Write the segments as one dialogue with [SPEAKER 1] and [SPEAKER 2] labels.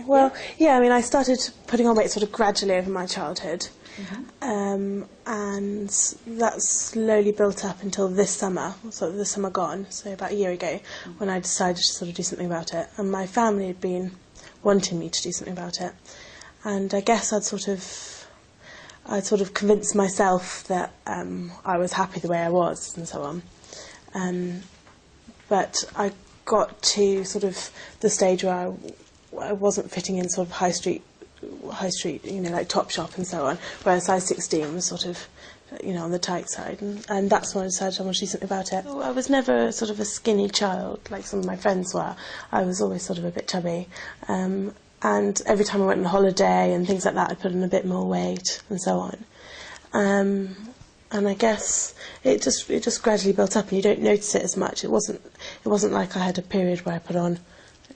[SPEAKER 1] Well, yeah, I mean, I started putting on weight sort of gradually over my childhood, and that slowly built up until this summer, sort of this summer gone, so about a year ago, when I decided to sort of do something about it. And my family had been wanting me to do something about it, and I guess I'd sort of convinced myself that I was happy the way I was, and so on. But I got to sort of the stage where I wasn't fitting in sort of high street, you know, like Topshop and so on, where size 16 was sort of, you know, on the tight side, and that's when I decided I wanted to do something about it. I was never sort of a skinny child like some of my friends were. I was always sort of a bit chubby, and every time I went on holiday and things like that, I'd put on a bit more weight and so on. And I guess it just gradually built up, and you don't notice it as much. It wasn't like I had a period where I put on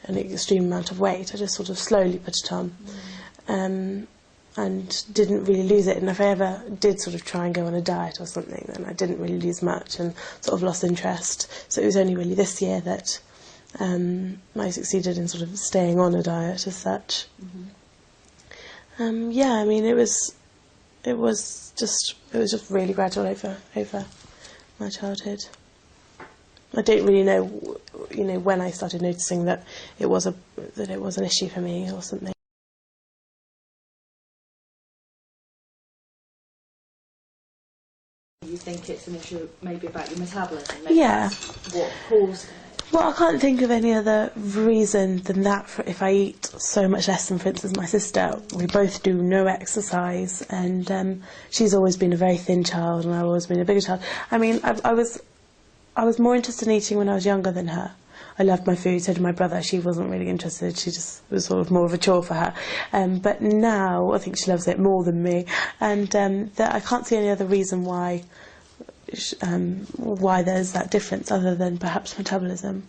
[SPEAKER 1] an extreme amount of weight. I just sort of slowly put it on, and didn't really lose it. And if I ever did sort of try and go on a diet or something, then I didn't really lose much and sort of lost interest. So it was only really this year that I succeeded in sort of staying on a diet as such. Yeah, I mean, it was just really gradual over my childhood. I don't really know, you know, when I started noticing that it was an issue for me or something.
[SPEAKER 2] You think it's an issue maybe about your metabolism? Maybe
[SPEAKER 1] Yeah.
[SPEAKER 2] that's what caused it?
[SPEAKER 1] Well, I can't think of any other reason than that. If I eat so much less than, for instance, my sister, we both do no exercise, and she's always been a very thin child, and I've always been a bigger child. I mean, I was more interested in eating when I was younger than her. I loved my food, so did my brother. She wasn't really interested. She just was sort of more of a chore for her. But now I think she loves it more than me, and I can't see any other reason why there's that difference other than perhaps metabolism.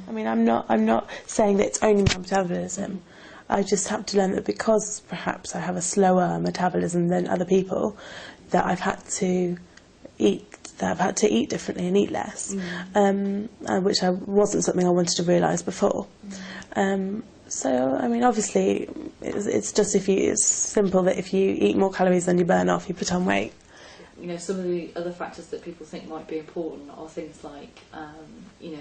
[SPEAKER 1] I mean, I'm not saying that it's only my metabolism. I just have to learn that because perhaps I have a slower metabolism than other people, that I've had to eat differently and eat less, which wasn't something I wanted to realise before. So, I mean, obviously, it's simple that if you eat more calories than you burn off, you put on weight.
[SPEAKER 2] You know, some of the other factors that people think might be important are things like, you know,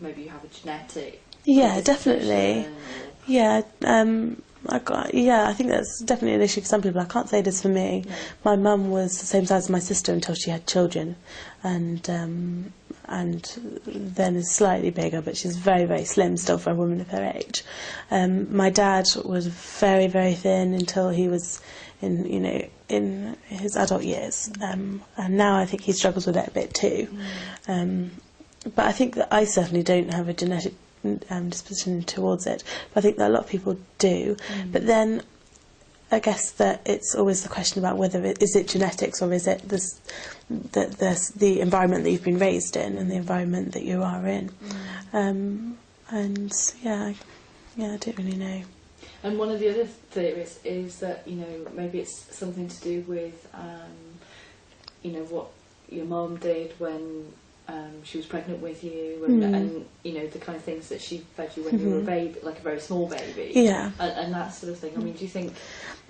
[SPEAKER 2] maybe you have a genetic.
[SPEAKER 1] Yeah, definitely. Yeah, I think that's definitely an issue for some people. I can't say it is for me. No. My mum was the same size as my sister until she had children, and then is slightly bigger, but she's very, very slim still for a woman of her age. My dad was very, very thin until he was in his adult years, and now I think he struggles with it a bit too. But I think that I certainly don't have a genetic disposition towards it, but I think that a lot of people do. But then I guess that it's always the question about whether is it genetics or is it the environment that you've been raised in and the environment that you are in. And I don't really know.
[SPEAKER 2] And one of the other theories is that, you know, maybe it's something to do with you know, what your mum did when she was pregnant with you, and you know, the kind of things that she fed you when you were a baby, like a very small baby, and that sort of thing. I mean, do you think?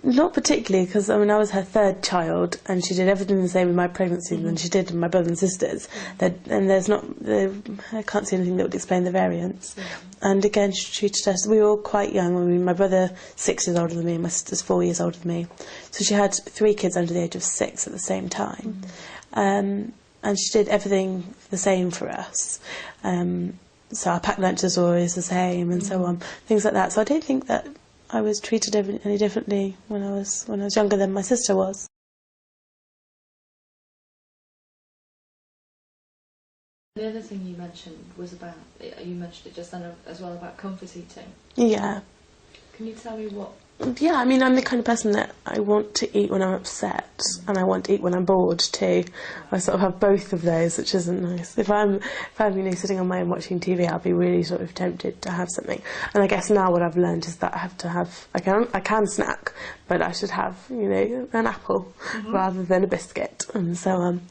[SPEAKER 1] Not particularly, because I mean, I was her third child, and she did everything the same in my pregnancy than she did in my brother and sisters. And I can't see anything that would explain the variance. And again, she treated us. We were all quite young. I mean, my brother 6 years older than me, my sister's 4 years older than me. So she had 3 kids under the age of 6 at the same time. And she did everything the same for us. So our packed lunches were always the same, and so on, things like that. So I don't think that I was treated any differently when I was younger than my sister was.
[SPEAKER 2] The other thing you mentioned was about, you mentioned it just then as well, about comfort eating.
[SPEAKER 1] Yeah.
[SPEAKER 2] Can you tell me what?
[SPEAKER 1] Yeah, I mean, I'm the kind of person that I want to eat when I'm upset, and I want to eat when I'm bored too. I sort of have both of those, which isn't nice. If I'm sitting on my own watching TV, I'll be really sort of tempted to have something. And I guess now what I've learned is that I have to have, I can snack, but I should have, you know, an apple rather than a biscuit and so on.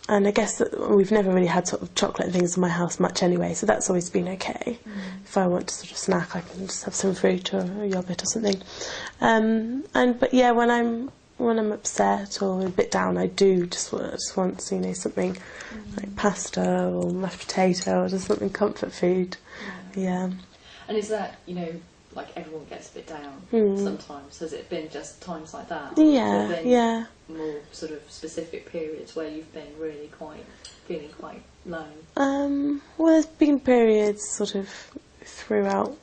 [SPEAKER 1] And I guess that we've never really had sort of chocolate and things in my house much anyway, so that's always been okay. If I want to sort of snack, I can just have some fruit or a yoghurt or something. But yeah, when I'm upset or a bit down, I do just want something like pasta or mashed potato or just something comfort food. Yeah.
[SPEAKER 2] And is that, like everyone gets a bit down sometimes? Has it been just times like that?
[SPEAKER 1] Yeah.
[SPEAKER 2] More sort of specific periods where you've been really feeling quite low?
[SPEAKER 1] Well, there's been periods sort of throughout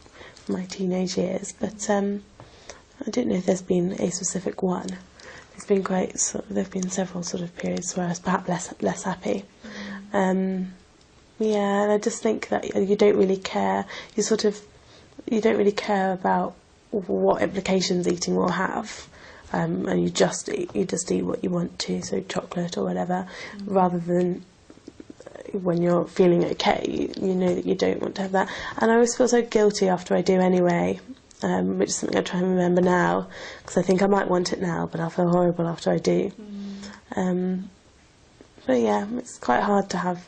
[SPEAKER 1] my teenage years, but I don't know if there's been a specific one. There's been there've been several sort of periods where I was perhaps less happy. And I just think that you don't really care. You don't really care about what implications eating will have. And you just eat what you want to, so chocolate or whatever, rather than when you're feeling okay, you know that you don't want to have that. And I always feel so guilty after I do anyway, which is something I try and remember now, because I think I might want it now, but I'll feel horrible after I do. But yeah, it's quite hard to have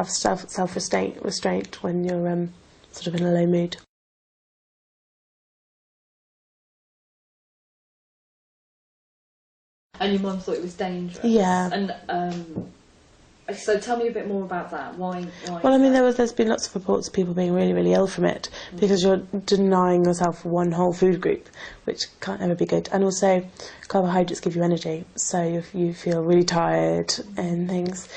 [SPEAKER 1] self-restraint when you're sort of in a low mood.
[SPEAKER 2] And your mum thought it was dangerous.
[SPEAKER 1] Yeah.
[SPEAKER 2] And so tell me a bit more about that. Why
[SPEAKER 1] well, I mean, there's been lots of reports of people being really, really ill from it because you're denying yourself one whole food group, which can't ever be good. And also, carbohydrates give you energy, so if you feel really tired and things,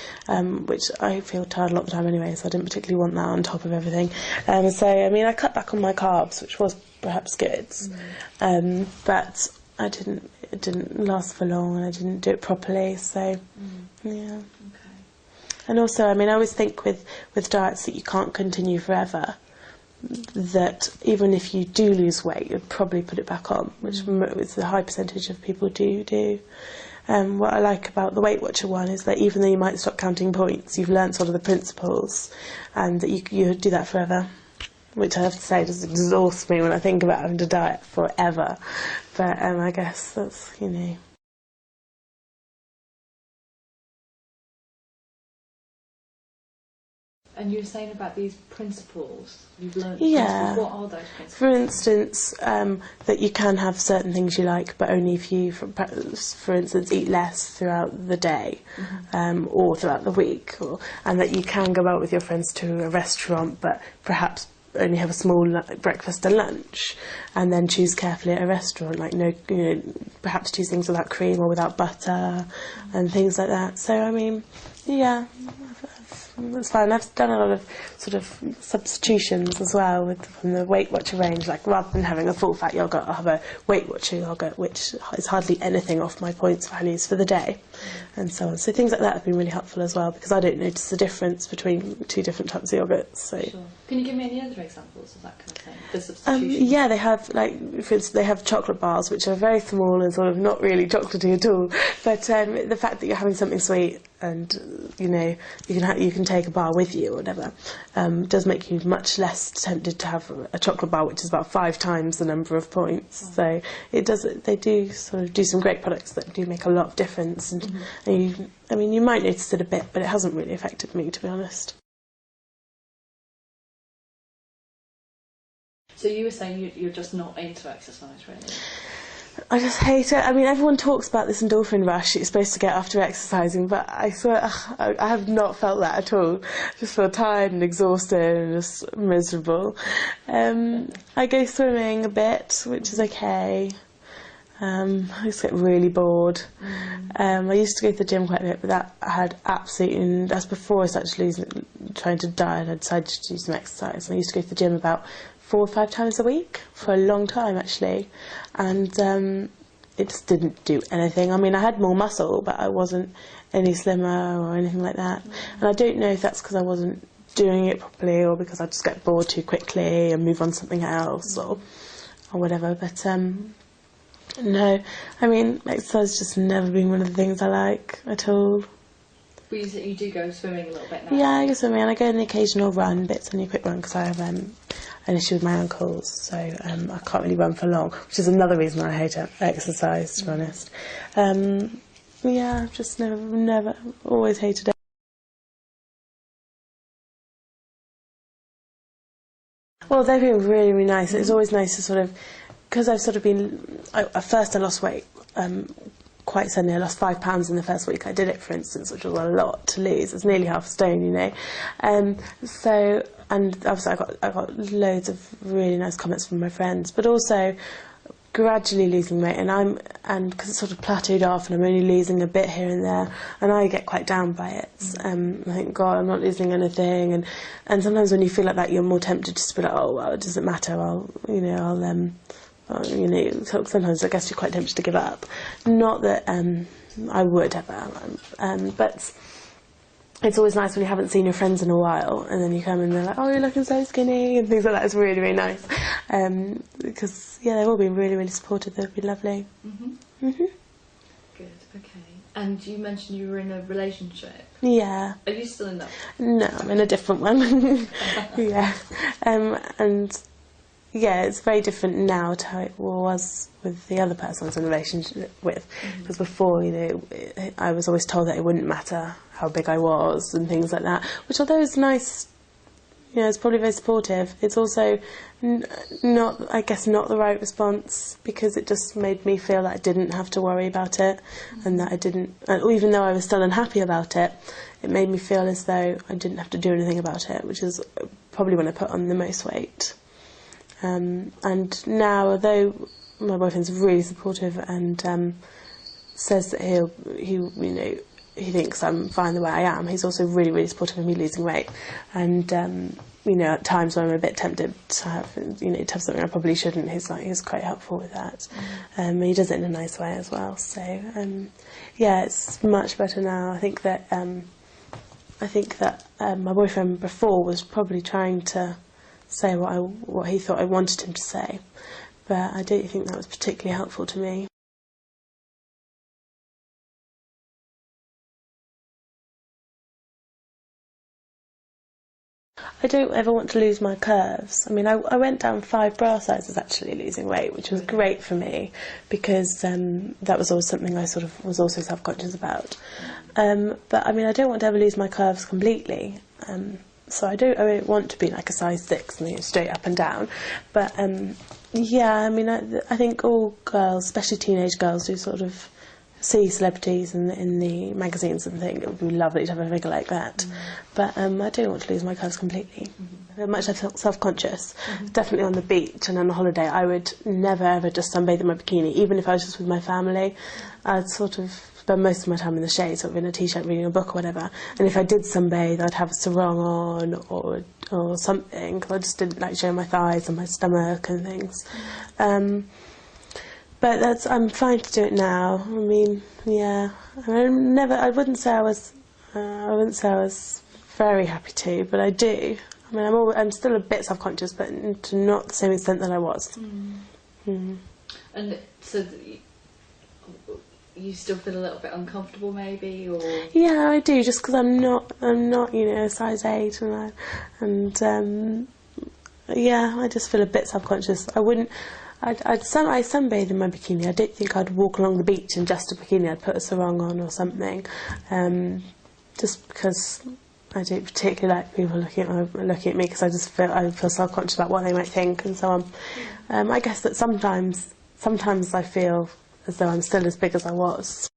[SPEAKER 1] which I feel tired a lot of the time anyway, so I didn't particularly want that on top of everything. So, I mean, I cut back on my carbs, which was perhaps good, but it didn't last for long, and I didn't do it properly, so, yeah.
[SPEAKER 2] Okay.
[SPEAKER 1] And also, I mean, I always think with diets that you can't continue forever, that even if you do lose weight, you'd probably put it back on, which is a high percentage of people do. What I like about the Weight Watcher one is that even though you might stop counting points, you've learnt sort of the principles, and that you do that forever, which I have to say just exhausts me when I think about having to diet forever. But I guess that's,
[SPEAKER 2] And you were saying about these principles you've learned.
[SPEAKER 1] Yeah.
[SPEAKER 2] What are those principles?
[SPEAKER 1] For instance, that you can have certain things you like, but only if you, for instance, eat less throughout the day, or throughout the week, and that you can go out with your friends to a restaurant, but perhaps only have a small breakfast and lunch, and then choose carefully at a restaurant, like perhaps choose things without cream or without butter, and things like that. So I mean, yeah. That's fine. I've done a lot of sort of substitutions as well from the Weight Watcher range. Like rather than having a full fat yogurt, I'll have a Weight Watcher yogurt, which is hardly anything off my points values for the day, and so on. So things like that have been really helpful as well, because I don't notice the difference between two different types of yogurts. So.
[SPEAKER 2] Sure. Can you give me any other examples of that kind of thing? The substitutions?
[SPEAKER 1] Yeah, they have, like, for instance, they have chocolate bars, which are very small and sort of not really chocolatey at all. But the fact that you're having something sweet and you can take a bar with you or whatever does make you much less tempted to have a chocolate bar, which is about 5 times the number of points. So it does. They do sort of do some great products that do make a lot of difference. And you might notice it a bit, but it hasn't really affected me, to be honest.
[SPEAKER 2] So you were saying you're just not into exercise, really?
[SPEAKER 1] I just hate it. I mean, everyone talks about this endorphin rush you're supposed to get after exercising, but I swear I have not felt that at all. I just feel tired and exhausted and just miserable. I go swimming a bit, which is okay. I just get really bored. I used to go to the gym quite a bit, but that's before I started trying to diet. I decided to do some exercise. I used to go to the gym about 4 or 5 times a week for a long time, actually, and it just didn't do anything. I mean, I had more muscle, but I wasn't any slimmer or anything like that. And I don't know if that's because I wasn't doing it properly, or because I just get bored too quickly and move on to something else, or whatever. But no, I mean, exercise has just never been one of the things I like at all.
[SPEAKER 2] But you do go swimming a little bit now?
[SPEAKER 1] Yeah, I go swimming, and I go on the occasional run, bits only a quick run, because I have an issue with my ankles, so I can't really run for long, which is another reason I hate exercise, to be honest. Yeah, I've just never, always hated it. Well, they've been really, really nice. It's always nice to sort of, because I've sort of been, at first I lost weight quite suddenly. I lost 5 pounds in the first week I did it, for instance, which was a lot to lose. It's nearly half a stone, you know. So, and obviously I got loads of really nice comments from my friends, but also gradually losing weight, and because it's sort of plateaued off and I'm only losing a bit here and there, and I get quite down by it. I think, God, I'm not losing anything, and sometimes when you feel like that, you're more tempted just to be like, oh well, it doesn't matter, sometimes I guess you're quite tempted to give up. Not that I would ever, but it's always nice when you haven't seen your friends in a while, and then you come and they're like, oh, you're looking so skinny, and things like that. It's really, really nice. Because, yeah, they've all been really, really supportive. They've been lovely.
[SPEAKER 2] Good, okay. And you mentioned you were in a relationship.
[SPEAKER 1] Yeah.
[SPEAKER 2] Are you still in that?
[SPEAKER 1] No, I'm in a different one. Yeah. And, yeah, it's very different now to how it was with the other person I was in a relationship with. Because before, you know, I was always told that it wouldn't matter how big I was and things like that, which, although it's nice, you know, it's probably very supportive, it's also not, I guess, not the right response, because it just made me feel that I didn't have to worry about it, and that I didn't, and even though I was still unhappy about it, it made me feel as though I didn't have to do anything about it, which is probably when I put on the most weight. And now, although my boyfriend's really supportive and says that he thinks I'm fine the way I am, he's also really, really supportive of me losing weight. And you know, at times when I'm a bit tempted to have something I probably shouldn't, he's quite helpful with that. He does it in a nice way as well. So yeah, it's much better now. I think that my boyfriend before was probably trying to say what he thought I wanted him to say, but I don't think that was particularly helpful to me. I don't ever want to lose my curves. I mean, I went down 5 bra sizes actually losing weight, which was great for me, because that was always something I sort of was also self-conscious about. But I mean, I don't want to ever lose my curves completely. So I don't want to be like a size 6, straight up and down. But yeah, I mean, I think all girls, especially teenage girls, who sort of see celebrities in the magazines and think it would be lovely to have a figure like that. But I don't want to lose my curves completely. Very much I felt self-conscious. Definitely on the beach and on a holiday, I would never ever just sunbathe in my bikini, even if I was just with my family. I'd sort of spend most of my time in the shade, sort of in a t-shirt reading a book or whatever. And if I did sunbathe, I'd have a sarong on or something, because I just didn't like showing my thighs and my stomach and things. But I'm fine to do it now. I mean, yeah, I wouldn't say I was very happy to, but I do. I mean, I'm still a bit self-conscious, but to not the same extent that I was.
[SPEAKER 2] And so you still feel a little bit uncomfortable, maybe, or? Yeah,
[SPEAKER 1] I do, just because I'm not, a size 8, yeah, I just feel a bit self-conscious. I sunbathe in my bikini. I don't think I'd walk along the beach in just a bikini. I'd put a sarong on or something, just because I don't particularly like people looking at me, because I feel self-conscious about what they might think and so on. I guess that sometimes I feel as though I'm still as big as I was.